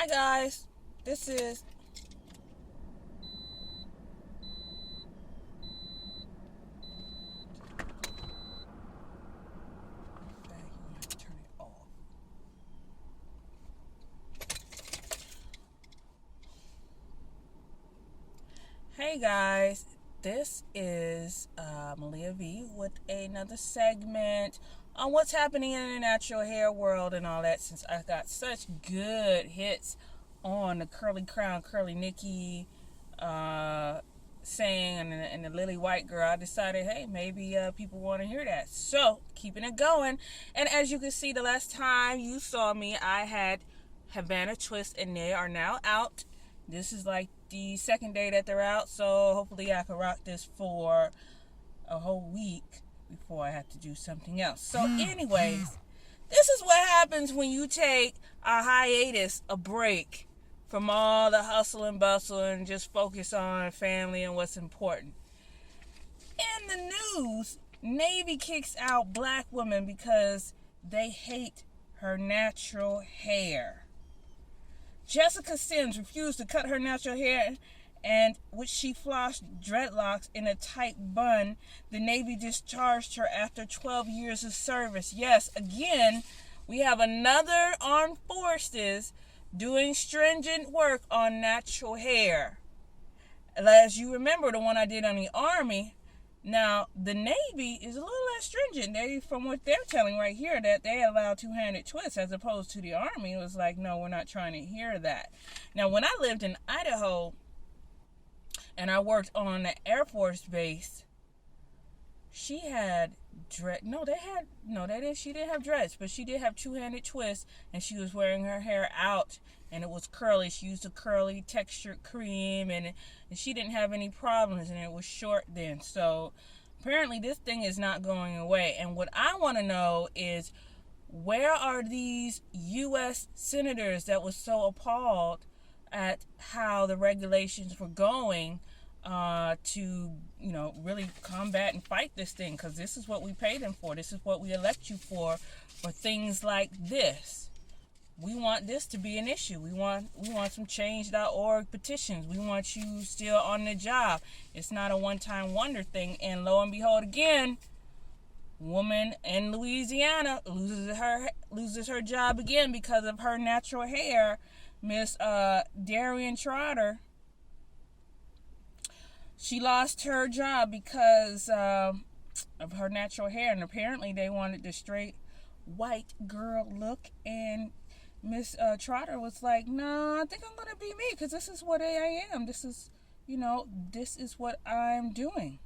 Hi guys, this is turn it off. Hey guys, this is Malia V with another segment on what's happening in the natural hair world and all that. Since I got such good hits on the curly crown, curly Nikki saying and the Lily White girl, I decided, hey, maybe people want to hear that. So, keeping it going. And as you can see, the last time you saw me, I had Havana Twist, and they are now out. This is like the second day that they're out, so hopefully I can rock this for a whole week before I have to do something else. So, anyways, this is what happens when you take a hiatus, a break from all the hustle and bustle and just focus on family and what's important. In the news, Navy kicks out black women because they hate her natural hair. Jessica Sims refused to cut her natural hair, and which she flossed dreadlocks in a tight bun. The Navy discharged her after 12 years of service. Yes, again, we have another armed forces doing stringent work on natural hair. As you remember, the one I did on the Army. Now, the Navy is a little less stringent. From what they're telling right here, that they allow two-handed twists, as opposed to the Army. It was like, no, we're not trying to hear that. Now, when I lived in Idaho and I worked on the Air Force base, she had she didn't have dreads, but she did have two-handed twists, and she was wearing her hair out, and it was curly. She used a curly textured cream, and she didn't have any problems, and it was short then. So apparently this thing is not going away. And what I want to know is, where are these U.S. senators that was so appalled at how the regulations were going to, really combat and fight this thing? Because this is what we paid them for. This is what we elect you for things like this. We want this to be an issue. We want some change.org petitions. We want you still on the job. It's not a one-time wonder thing. And lo and behold, again, woman in Louisiana loses her job again because of her natural hair. Miss Darian Trotter, she lost her job because of her natural hair, and apparently they wanted the straight white girl look, and Miss Trotter was like, no, I think I'm going to be me, because this is what I am. This is what I'm doing.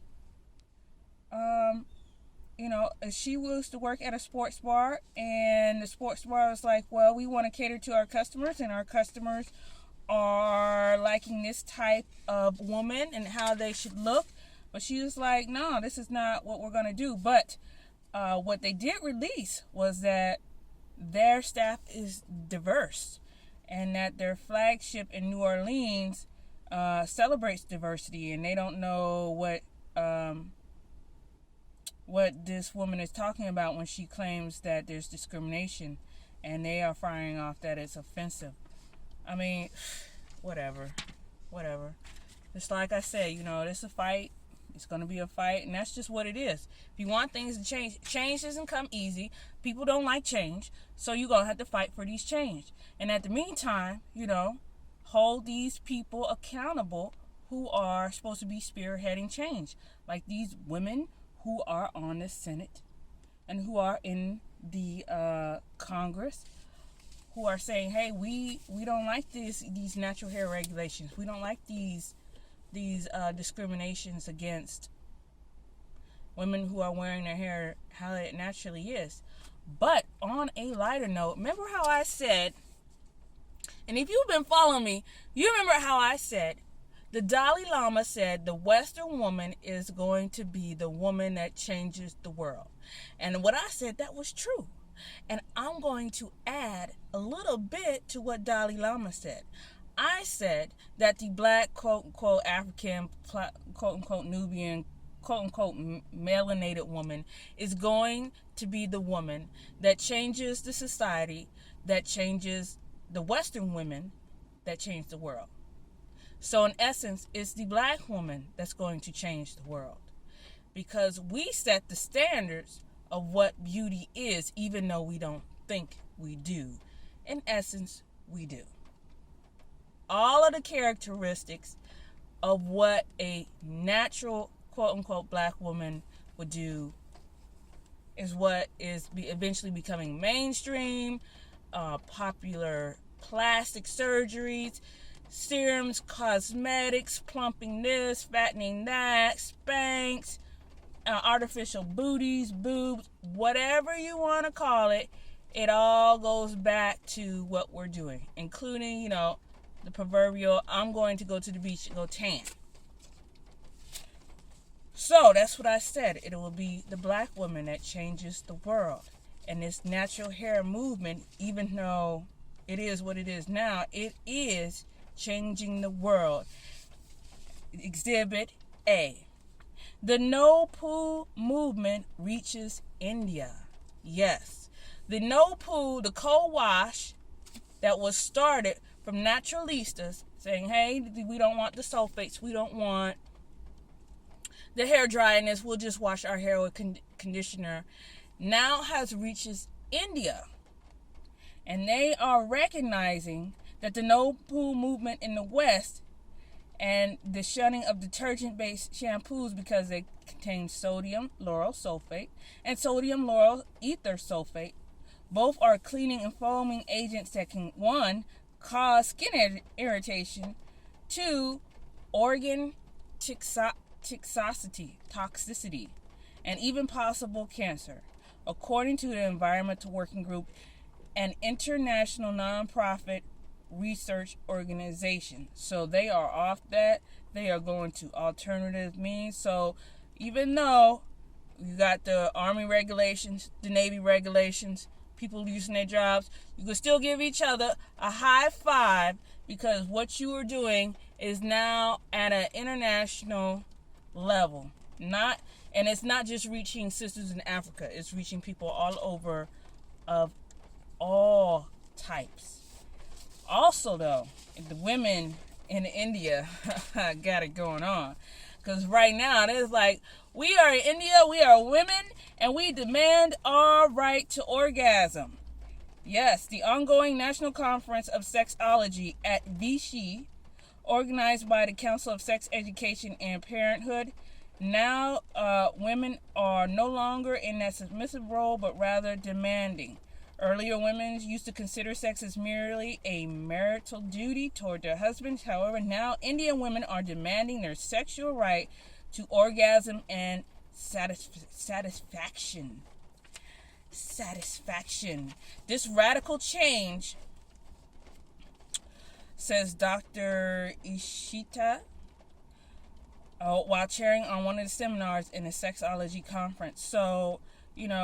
She used to work at a sports bar, and the sports bar was like, well, we want to cater to our customers, and our customers are liking this type of woman and how they should look. But she was like, no, this is not what we're going to do. But what they did release was that their staff is diverse, and that their flagship in New Orleans celebrates diversity, and they don't know what this woman is talking about when she claims that there's discrimination, and they are firing off that it's offensive. I mean, whatever. Just like I said, it's a fight. It's going to be a fight, and that's just what it is. If you want things to change doesn't come easy. People don't like change, so you're going to have to fight for these change. And at the meantime, hold these people accountable who are supposed to be spearheading change. Like these women who are on the Senate and who are in the Congress, who are saying, hey, we don't like these natural hair regulations. We don't like these discriminations against women who are wearing their hair how it naturally is. But on a lighter note, remember how I said, and if you've been following me, you remember how I said, the Dalai Lama said the Western woman is going to be the woman that changes the world. And what I said, that was true. And I'm going to add a little bit to what Dalai Lama said. I said that the black, quote-unquote, African, quote-unquote, Nubian, quote-unquote, melanated woman is going to be the woman that changes the society, that changes the Western women, that change the world. So in essence, it's the black woman that's going to change the world, because we set the standards of what beauty is, even though we don't think we do. In essence, we do. All of the characteristics of what a natural, quote-unquote, black woman would do is what is eventually becoming mainstream. Popular plastic surgeries, serums, cosmetics, plumping this, fattening that, Spanx, artificial booties, boobs, whatever you want to call it, it all goes back to what we're doing, including, the proverbial, I'm going to go to the beach and go tan. So that's what I said. It will be the black woman that changes the world. And this natural hair movement, even though it is what it is now, it is changing the world. Exhibit A. The No-Poo movement reaches India. Yes. The No-Poo, the co-wash that was started from naturalistas saying, hey, we don't want the sulfates, we don't want the hair dryness, we'll just wash our hair with conditioner, now has reaches India. And they are recognizing that the No-Poo movement in the West and the shunning of detergent-based shampoos because they contain sodium lauryl sulfate and sodium lauryl ether sulfate. Both are cleaning and foaming agents that can, 1, cause skin irritation, 2, organ toxicity, and even possible cancer, according to the Environmental Working Group, an international nonprofit research organization. So they are off that. They are going to alternative means. So even though you got the Army regulations, the Navy regulations, people losing their jobs, you can still give each other a high five, because what you are doing is now at an international level. And it's not just reaching sisters in Africa, it's reaching people all over of all types. Also though, the women in India got it going on, because right now there's like, we are in India, we are women, and we demand our right to orgasm. Yes, the ongoing National Conference of Sexology at Vichy, organized by the Council of Sex Education and Parenthood. Now, women are no longer in that submissive role, but rather demanding. Earlier, women used to consider sex as merely a marital duty toward their husbands. However, now Indian women are demanding their sexual right to orgasm and satisfaction. This radical change, says Dr. Ishita, while chairing on one of the seminars in a sexology conference. So, it's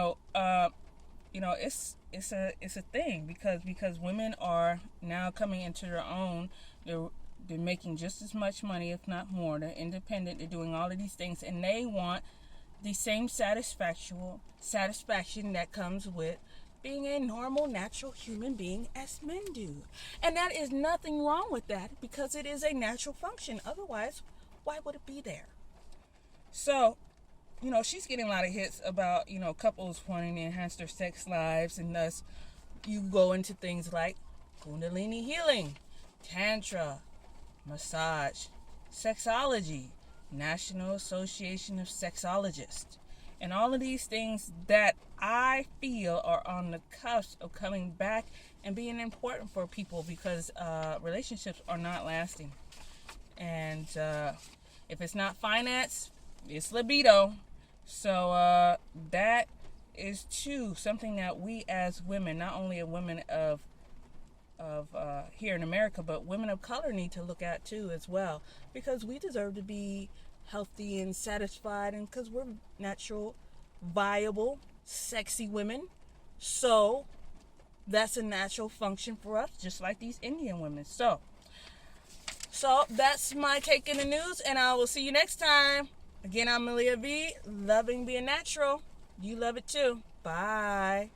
a thing because women are now coming into their own. They're making just as much money, if not more. They're independent. They're doing all of these things, and they want the same satisfaction that comes with being a normal, natural human being as men do. And that is nothing wrong with that, because it is a natural function. Otherwise, why would it be there? So, she's getting a lot of hits about, couples wanting to enhance their sex lives, and thus you go into things like Kundalini healing, Tantra, massage, sexology, National Association of Sexologists, and all of these things that I feel are on the cusp of coming back and being important for people, because relationships are not lasting. And if it's not finance, it's libido. So that is too something that we as women, not only women of here in America, but women of color need to look at too as well, because we deserve to be healthy and satisfied, and because we're natural, viable, sexy women. So that's a natural function for us, just like these Indian women. So that's my take in the news, and I will see you next time. Again, I'm Malia V, loving being natural. You love it too. Bye.